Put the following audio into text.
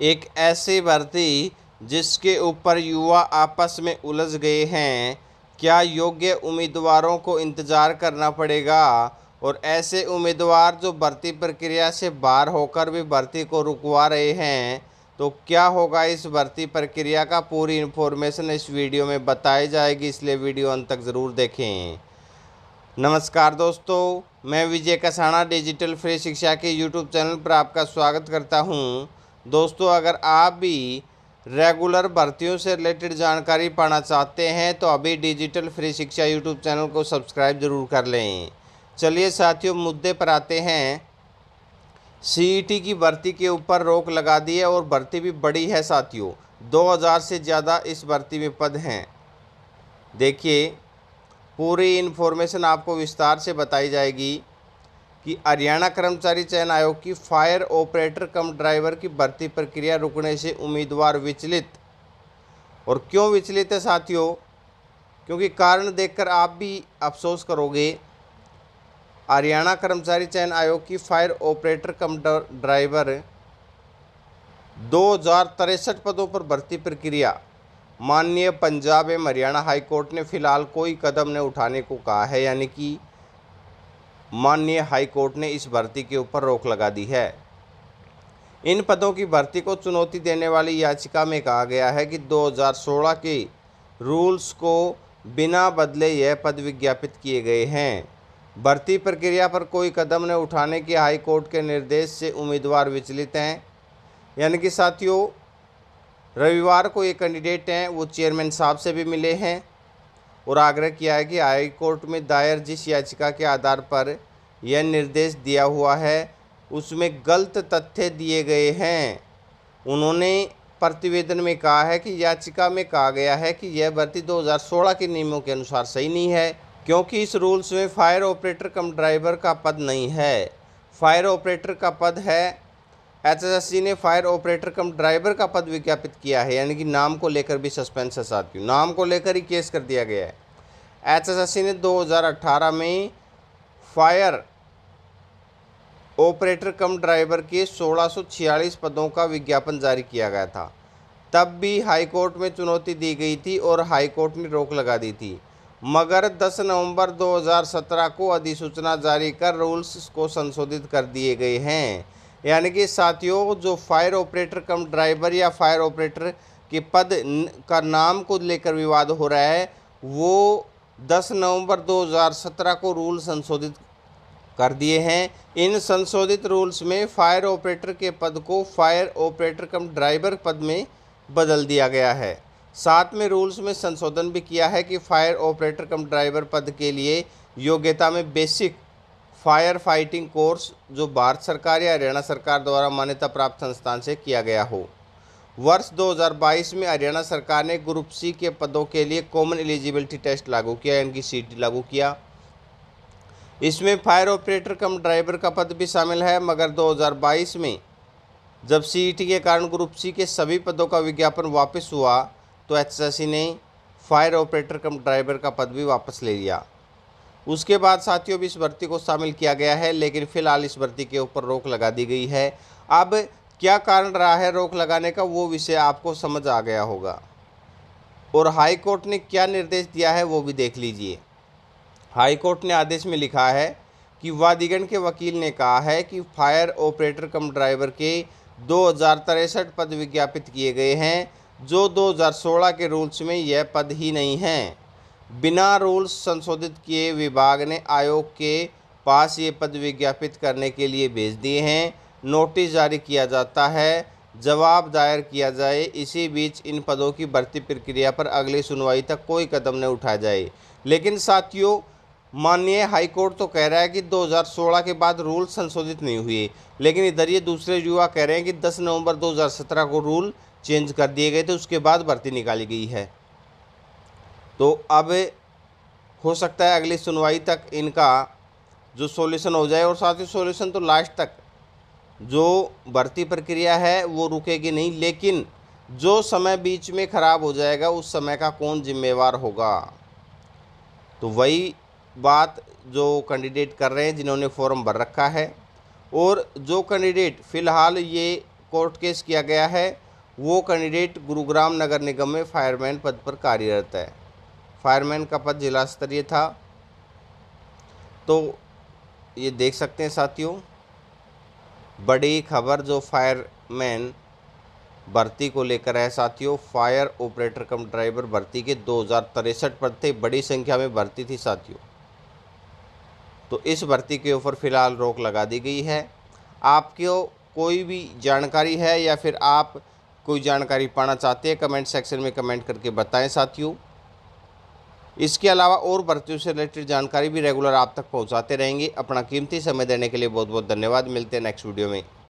एक ऐसी भर्ती जिसके ऊपर युवा आपस में उलझ गए हैं। क्या योग्य उम्मीदवारों को इंतज़ार करना पड़ेगा और ऐसे उम्मीदवार जो भर्ती प्रक्रिया से बाहर होकर भी भर्ती को रुकवा रहे हैं, तो क्या होगा इस भर्ती प्रक्रिया का पूरी इन्फॉर्मेशन इस वीडियो में बताई जाएगी, इसलिए वीडियो अंत तक ज़रूर देखें। नमस्कार दोस्तों, मैं विजय कसाना डिजिटल फ्री शिक्षा के यूट्यूब चैनल पर आपका स्वागत करता हूं। दोस्तों, अगर आप भी रेगुलर भर्तियों से रिलेटेड जानकारी पाना चाहते हैं तो अभी डिजिटल फ्री शिक्षा यूट्यूब चैनल को सब्सक्राइब ज़रूर कर लें। चलिए साथियों, मुद्दे पर आते हैं। सीईटी की भर्ती के ऊपर रोक लगा दी है और भर्ती भी बड़ी है साथियों। 2000 से ज़्यादा इस भर्ती में पद हैं। देखिए, पूरी इन्फॉर्मेशन आपको विस्तार से बताई जाएगी कि हरियाणा कर्मचारी चयन आयोग की फायर ऑपरेटर कम ड्राइवर की भर्ती प्रक्रिया रुकने से उम्मीदवार विचलित। और क्यों विचलित है साथियों? क्योंकि कारण देखकर आप भी अफसोस करोगे। हरियाणा कर्मचारी चयन आयोग की फायर ऑपरेटर कम ड्राइवर 2063 पदों पर भर्ती प्रक्रिया माननीय पंजाब एवं हरियाणा हाईकोर्ट ने फिलहाल कोई कदम न उठाने को कहा है, यानी कि माननीय हाईकोर्ट ने इस भर्ती के ऊपर रोक लगा दी है। इन पदों की भर्ती को चुनौती देने वाली याचिका में कहा गया है कि 2016 के रूल्स को बिना बदले यह पद विज्ञापित किए गए हैं। भर्ती प्रक्रिया पर कोई कदम न उठाने के हाईकोर्ट के निर्देश से उम्मीदवार विचलित हैं। यानी कि साथियों, रविवार को ये कैंडिडेट हैं वो चेयरमैन साहब से भी मिले हैं और आग्रह किया है कि हाई कोर्ट में दायर जिस याचिका के आधार पर यह निर्देश दिया हुआ है उसमें गलत तथ्य दिए गए हैं। उन्होंने प्रतिवेदन में कहा है कि याचिका में कहा गया है कि यह भर्ती 2016 के नियमों के अनुसार सही नहीं है, क्योंकि इस रूल्स में फायर ऑपरेटर कम ड्राइवर का पद नहीं है। फायर ऑपरेटर का पद है। एचएसएससी ने फायर ऑपरेटर कम ड्राइवर का पद विज्ञापित किया है, यानी कि नाम को लेकर भी सस्पेंस है साथियों। नाम को लेकर ही केस कर दिया गया है। एचएसएससी ने 2018 में फायर ऑपरेटर कम ड्राइवर के 1646 पदों का विज्ञापन जारी किया गया था। तब भी हाईकोर्ट में चुनौती दी गई थी और हाईकोर्ट ने रोक लगा दी थी, मगर 10 नवंबर 2017 को अधिसूचना जारी कर रूल्स को संशोधित कर दिए गए हैं। यानी कि साथियों, जो फायर ऑपरेटर कम ड्राइवर या फायर ऑपरेटर के पद का नाम को लेकर विवाद हो रहा है, वो 10 नवंबर 2017 को रूल संशोधित कर दिए हैं। इन संशोधित रूल्स में फायर ऑपरेटर के पद को फायर ऑपरेटर कम ड्राइवर पद में बदल दिया गया है। साथ में रूल्स में संशोधन भी किया है कि फायर ऑपरेटर कम ड्राइवर पद के लिए योग्यता में बेसिक फायर फाइटिंग कोर्स जो भारत सरकार या हरियाणा सरकार द्वारा मान्यता प्राप्त संस्थान से किया गया हो। वर्ष 2022 में हरियाणा सरकार ने ग्रुप सी के पदों के लिए कॉमन एलिजिबिलिटी टेस्ट लागू किया, यानी कि सीटी लागू किया। इसमें फायर ऑपरेटर कम ड्राइवर का पद भी शामिल है, मगर 2022 में जब सीईटी के कारण ग्रुप सी के सभी पदों का विज्ञापन वापस हुआ तो एचएसएससी ने फायर ऑपरेटर कम ड्राइवर का पद भी वापस ले लिया। उसके बाद साथियों भी इस भर्ती को शामिल किया गया है, लेकिन फिलहाल इस भर्ती के ऊपर रोक लगा दी गई है। अब क्या कारण रहा है रोक लगाने का, वो विषय आपको समझ आ गया होगा। और हाई कोर्ट ने क्या निर्देश दिया है वो भी देख लीजिए। हाई कोर्ट ने आदेश में लिखा है कि वादीगण के वकील ने कहा है कि फायर ऑपरेटर कम ड्राइवर के 2063 पद विज्ञापित किए गए हैं, जो 2016 के रूल्स में यह पद ही नहीं हैं। बिना रूल्स संशोधित किए विभाग ने आयोग के पास ये पद विज्ञापित करने के लिए भेज दिए हैं। नोटिस जारी किया जाता है, जवाब दायर किया जाए। इसी बीच इन पदों की भर्ती प्रक्रिया पर अगली सुनवाई तक कोई कदम न उठाया जाए। लेकिन साथियों, माननीय हाईकोर्ट तो कह रहा है कि 2016 के बाद रूल संशोधित नहीं हुए, लेकिन इधर ये दूसरे युवा कह रहे हैं कि 10 नवंबर 2017 को रूल चेंज कर दिए गए थे, उसके बाद भर्ती निकाली गई है। तो अब हो सकता है अगली सुनवाई तक इनका जो सॉल्यूशन हो जाए, और साथ ही सॉल्यूशन तो लास्ट तक जो भर्ती प्रक्रिया है वो रुकेगी नहीं, लेकिन जो समय बीच में ख़राब हो जाएगा उस समय का कौन जिम्मेवार होगा। तो वही बात जो कैंडिडेट कर रहे हैं जिन्होंने फॉर्म भर रखा है, और जो कैंडिडेट फ़िलहाल ये कोर्ट केस किया गया है वो कैंडिडेट गुरुग्राम नगर निगम में फायरमैन पद पर कार्यरत है। फायरमैन का पद जिला स्तरीय था। तो ये देख सकते हैं साथियों, बड़ी खबर जो फायरमैन भर्ती को लेकर है साथियों। फायर ऑपरेटर कम ड्राइवर भर्ती के 2063 पद थे, बड़ी संख्या में भर्ती थी साथियों। तो इस भर्ती के ऊपर फिलहाल रोक लगा दी गई है। आपको कोई भी जानकारी है या फिर आप कोई जानकारी पाना चाहते हैं, कमेंट सेक्शन में कमेंट करके बताएं साथियों। इसके अलावा और भर्तियों से रिलेटेड जानकारी भी रेगुलर आप तक पहुंचाते रहेंगे। अपना कीमती समय देने के लिए बहुत बहुत धन्यवाद। मिलते हैं नेक्स्ट वीडियो में।